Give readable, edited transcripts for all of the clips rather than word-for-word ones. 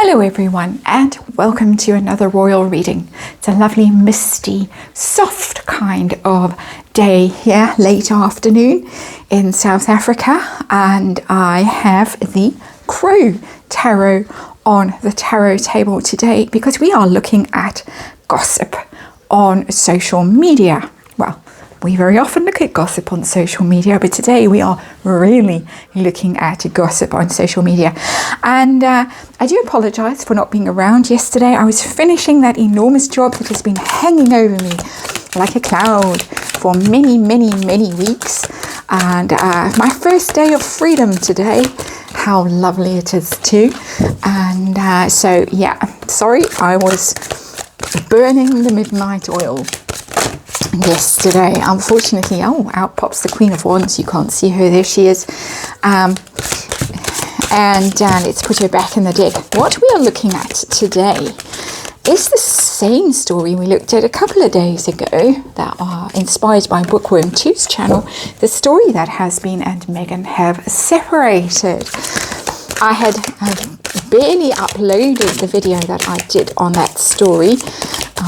Hello everyone and welcome to another royal reading. It's a lovely misty, soft kind of day here, late afternoon in South Africa, and I have the Crow Tarot on the tarot table today because we are looking at gossip on social media. Well, we very often look at gossip on social media, but today we are really looking at gossip on social media. And I do apologize for not being around yesterday. I was finishing that enormous job that has been hanging over me like a cloud for many weeks. And my first day of freedom today. How lovely it is too. And so, yeah, sorry, I was burning the midnight oil yesterday, unfortunately. Oh, out pops the Queen of Wands. You can't see her. There she is. And let's put her back in the deck. What we are looking at today is the same story we looked at a couple of days ago that are inspired by Bookworm 2's channel, the story that Hasbeen and Meghan have separated. I had barely uploaded the video that I did on that story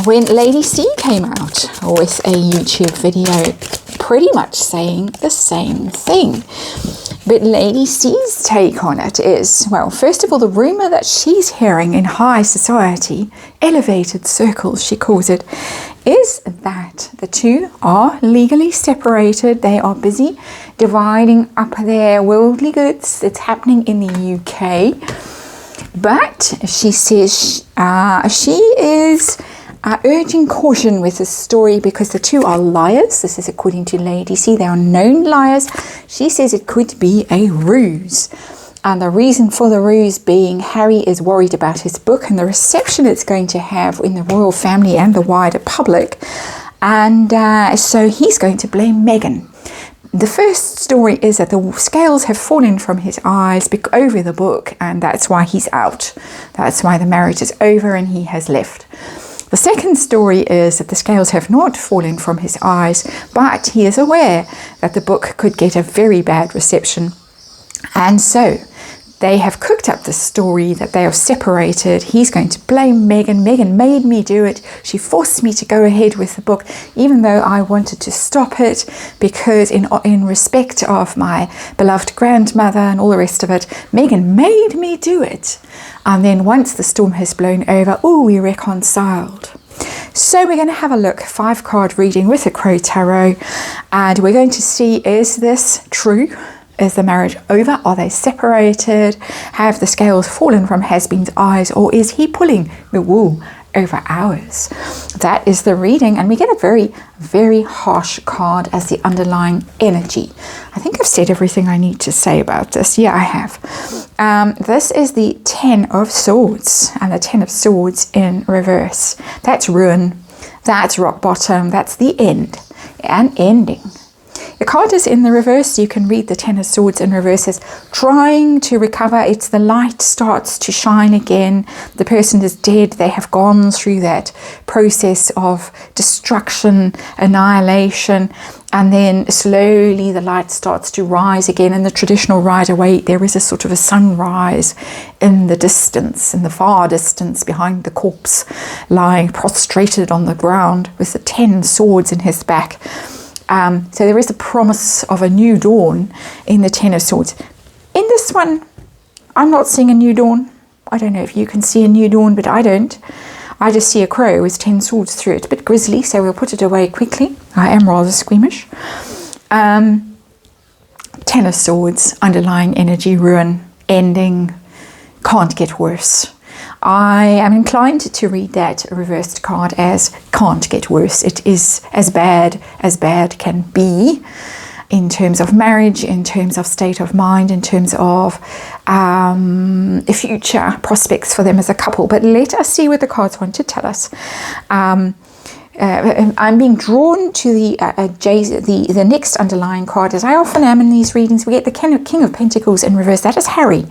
when Lady C came out with a YouTube video pretty much saying the same thing. But Lady C's take on it is, well, first of all, the rumour that she's hearing in high society, elevated circles, she calls it, is that the two are legally separated. They are busy dividing up their worldly goods. It's happening in the UK. But she says she is urging caution with this story because the two are liars. This is according to Lady C. They are known liars. She says it could be a ruse. And the reason for the ruse being Harry is worried about his book and the reception it's going to have in the royal family and the wider public. And so he's going to blame Meghan. The first story is that the scales have fallen from his eyes over the book, and that's why he's out. That's why the marriage is over and he has left. The second story is that the scales have not fallen from his eyes, but he is aware that the book could get a very bad reception. And so they have cooked up the story that they are separated. He's going to blame Meghan. Meghan made me do it. She forced me to go ahead with the book, even though I wanted to stop it because in respect of my beloved grandmother and all the rest of it, Meghan made me do it. And then once the storm has blown over, we reconciled. So we're going to have a look, 5-card reading with the Crow Tarot, and we're going to see, is this true? Is the marriage over? Are they separated? Have the scales fallen from Hasbeen's eyes, or is he pulling the wool over ours? That is the reading, and we get a very harsh card as the underlying energy. I think I've said everything I need to say about this. Yeah, I have. This is the 10 of Swords, and the 10 of Swords in reverse. That's ruin. That's rock bottom. That's the end. An ending. The card is in the reverse. You can read the 10 of Swords in reverse as trying to recover. It's the light starts to shine again. The person is dead. They have gone through that process of destruction, annihilation, and then slowly the light starts to rise again. In the traditional Rider-Waite, there is a sort of a sunrise in the distance, in the far distance, behind the corpse, lying prostrated on the ground with the 10 swords in his back. So there is a promise of a new dawn in the 10 of Swords. In this one, I'm not seeing a new dawn. I don't know if you can see a new dawn, but I don't. I just see a crow with 10 swords through it. A bit grisly, so we'll put it away quickly. I am rather squeamish. 10 of Swords, underlying energy, ruin, ending, can't get worse. I am inclined to read that reversed card as can't get worse. It is as bad can be in terms of marriage, in terms of state of mind, in terms of future prospects for them as a couple. But let us see what the cards want to tell us. I'm being drawn to the next underlying card, as I often am in these readings. We get the King of Pentacles in reverse. That is Harry.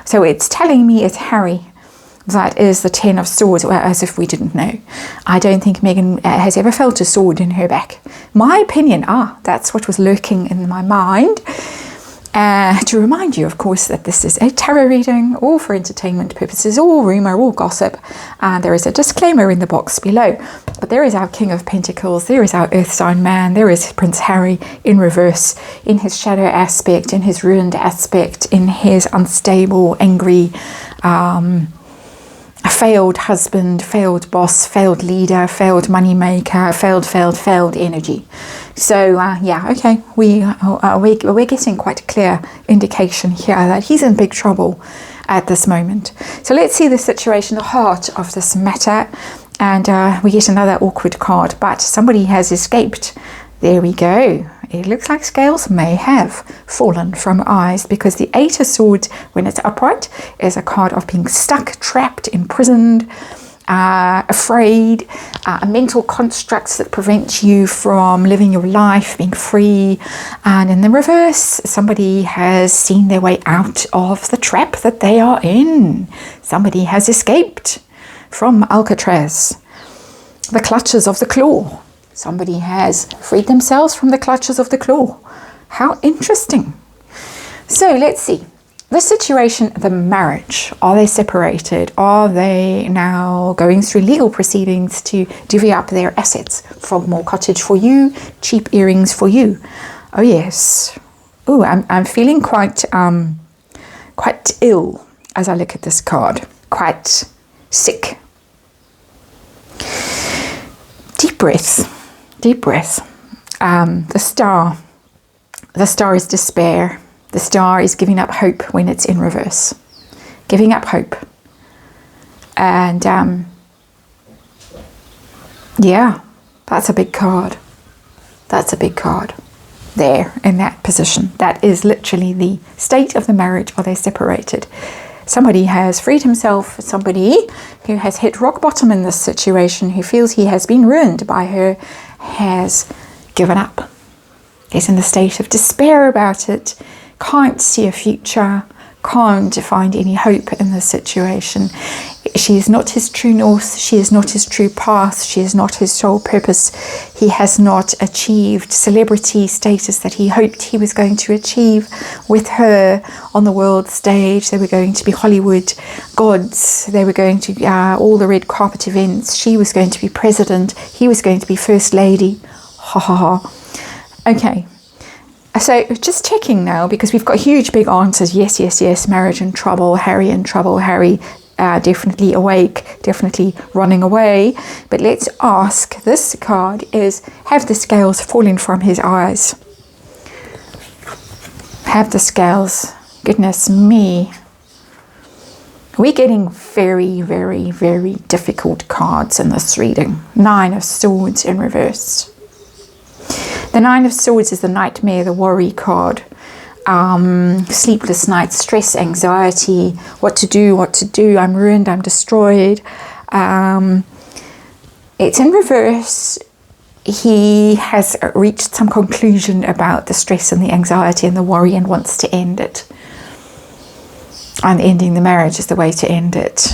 So it's telling me it's Harry. That is the 10 of Swords, as if we didn't know. I don't think Meghan has ever felt a sword in her back. My opinion, that's what was lurking in my mind. To remind you, of course, that this is a tarot reading, all for entertainment purposes, all rumour, all gossip, and there is a disclaimer in the box below. But there is our King of Pentacles, there is our Earth sign man, there is Prince Harry in reverse, in his shadow aspect, in his ruined aspect, in his unstable, angry, a failed husband, failed boss, failed leader, failed money maker, failed energy. So yeah, okay, we're getting quite a clear indication here that he's in big trouble at this moment. So let's see the situation, the heart of this matter, and we get another awkward card, but somebody has escaped. There we go. It looks like scales may have fallen from eyes, because the Eight of Swords, when it's upright, is a card of being stuck, trapped, imprisoned, afraid, mental constructs that prevent you from living your life, being free. And in the reverse, somebody has seen their way out of the trap that they are in. Somebody has escaped from Alcatraz, the clutches of the claw. Somebody has freed themselves from the clutches of the claw. How interesting. So let's see. The situation, the marriage. Are they separated? Are they now going through legal proceedings to divvy up their assets? Frogmore Cottage for you, cheap earrings for you. Oh yes. Oh, I'm feeling quite ill as I look at this card. Quite sick. Deep breath. Deep breath. The star is despair. The star is giving up hope when it's in reverse. Giving up hope. And yeah, that's a big card. That's a big card. There, in that position. That is literally the state of the marriage. Are they separated? Somebody has freed himself, somebody who has hit rock bottom in this situation, who feels he has been ruined by her, has given up. Is in the state of despair about it, can't see a future, can't find any hope in the situation. She is not his true north, she is not his true path, she is not his sole purpose. He has not achieved celebrity status that he hoped he was going to achieve with her on the world stage. They were going to be Hollywood gods, they were going to all the red carpet events, she was going to be president, he was going to be first lady. Ha ha ha. Okay. So just checking now, because we've got huge big answers. Yes, yes, yes. Marriage in trouble. Harry in trouble. Harry definitely awake. Definitely running away. But let's ask, this card is, have the scales fallen from his eyes? Have the scales. Goodness me. We're getting very, very, very difficult cards in this reading. Nine of Swords in reverse. The Nine of Swords is the nightmare, the worry card. Sleepless nights, stress, anxiety, what to do, I'm ruined, I'm destroyed. It's in reverse. He has reached some conclusion about the stress and the anxiety and the worry and wants to end it. And ending the marriage is the way to end it.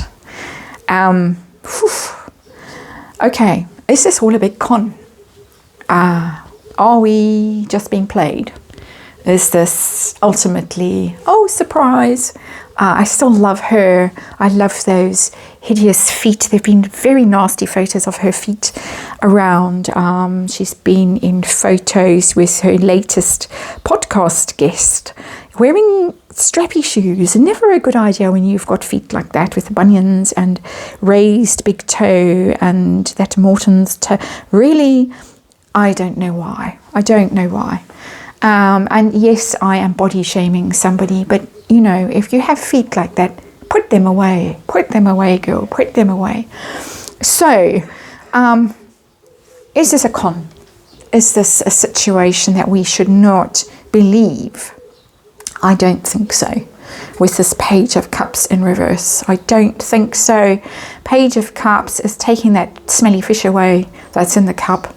Okay, is this all a big con? Are we just being played? Is this ultimately, oh, surprise, I still love her. I love those hideous feet. There have been very nasty photos of her feet around. She's been in photos with her latest podcast guest wearing strappy shoes. Never a good idea when you've got feet like that with bunions and raised big toe and that Morton's toe. Really, I don't know why. I don't know why. And yes, I am body shaming somebody, but you know, if you have feet like that, put them away. Put them away, girl. Put them away. So, is this a con? Is this a situation that we should not believe? I don't think so. With this Page of Cups in reverse, I don't think so. Page of Cups is taking that smelly fish away that's in the cup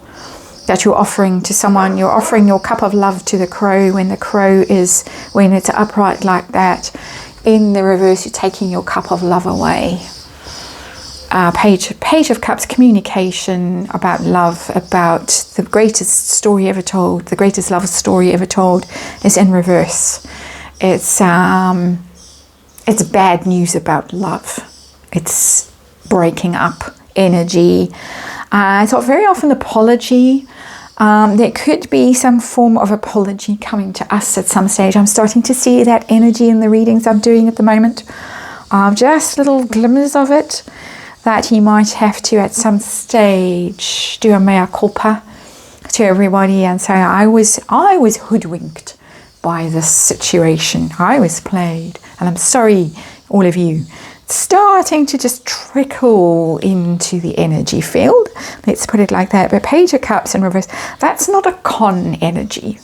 that you're offering to someone. You're offering your cup of love to the crow when it's upright like that. In the reverse, you're taking your cup of love away. Page of Cups, communication about love, about the greatest story ever told, the greatest love story ever told is in reverse. It's bad news about love. It's breaking up energy. It's not very often apology. There could be some form of apology coming to us at some stage. I'm starting to see that energy in the readings I'm doing at the moment. Just little glimmers of it, that he might have to at some stage do a mea culpa to everybody and say, I was hoodwinked by this situation. I was played, and I'm sorry, all of you. Starting to just trickle into the energy field. Let's put it like that. But Page of Cups in reverse, that's not a con energy.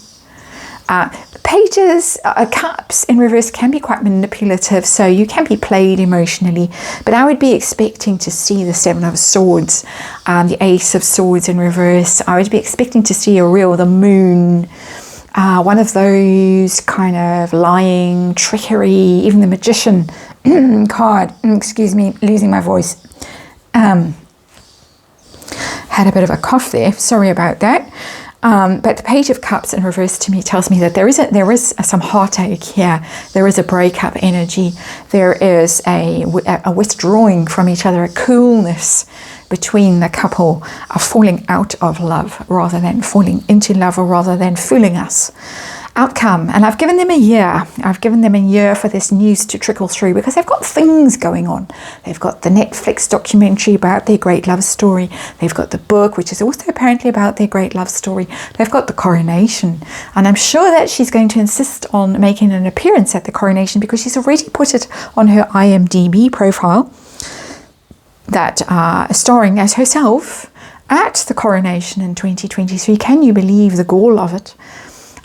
Pages, Cups in reverse can be quite manipulative, so you can be played emotionally, but I would be expecting to see the Seven of Swords, the Ace of Swords in reverse. I would be expecting to see the Moon, one of those kind of lying, trickery, even the Magician card. Excuse me, losing my voice. Had a bit of a cough there, sorry about that. But the Page of Cups in reverse to me tells me that there is some heartache here. There is a breakup energy. There is a withdrawing from each other, a coolness between the couple, of falling out of love rather than falling into love, or rather than fooling us. Outcome, and I've given them a year. I've given them a year for this news to trickle through, because they've got things going on. They've got the Netflix documentary about their great love story. They've got the book, which is also apparently about their great love story. They've got the coronation, and I'm sure that she's going to insist on making an appearance at the coronation, because she's already put it on her IMDb profile that starring as herself at the coronation in 2023. Can you believe the gall of it?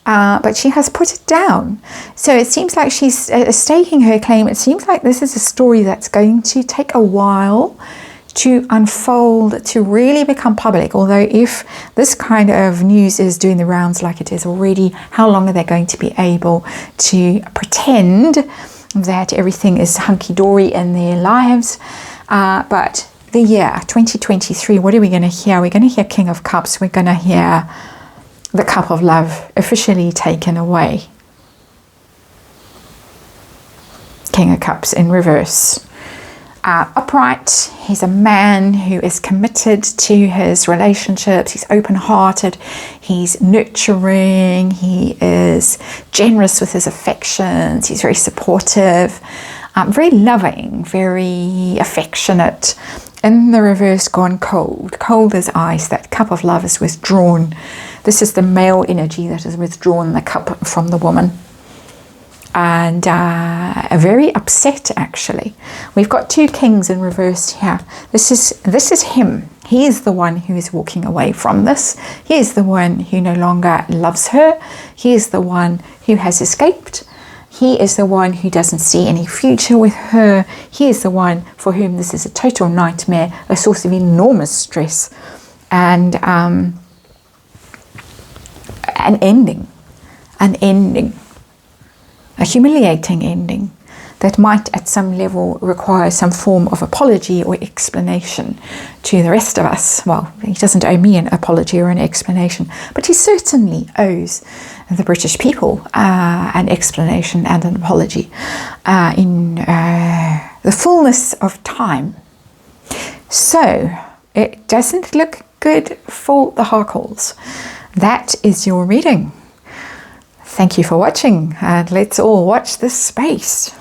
But she has put it down. So it seems like she's staking her claim. It seems like this is a story that's going to take a while to unfold, to really become public. Although if this kind of news is doing the rounds like it is already, how long are they going to be able to pretend that everything is hunky-dory in their lives? But the year 2023, what are we going to hear? We're going to hear King of Cups. We're going to hear the Cup of Love officially taken away. King of Cups in reverse. Upright, he's a man who is committed to his relationships. He's open-hearted, he's nurturing, he is generous with his affections, he's very supportive, very loving, very affectionate. In the reverse, gone cold. Cold as ice. That Cup of Love is withdrawn. This is the male energy that has withdrawn the cup from the woman. And very upset, actually. We've got two kings in reverse here. This is him. He is the one who is walking away from this. He is the one who no longer loves her. He is the one who has escaped. He is the one who doesn't see any future with her. He is the one for whom this is a total nightmare, a source of enormous stress, and an ending, a humiliating ending that might at some level require some form of apology or explanation to the rest of us. Well, he doesn't owe me an apology or an explanation, but he certainly owes the British people an explanation and an apology in the fullness of time. So it doesn't look good for the Harkles. That is your reading. Thank you for watching, and let's all watch this space.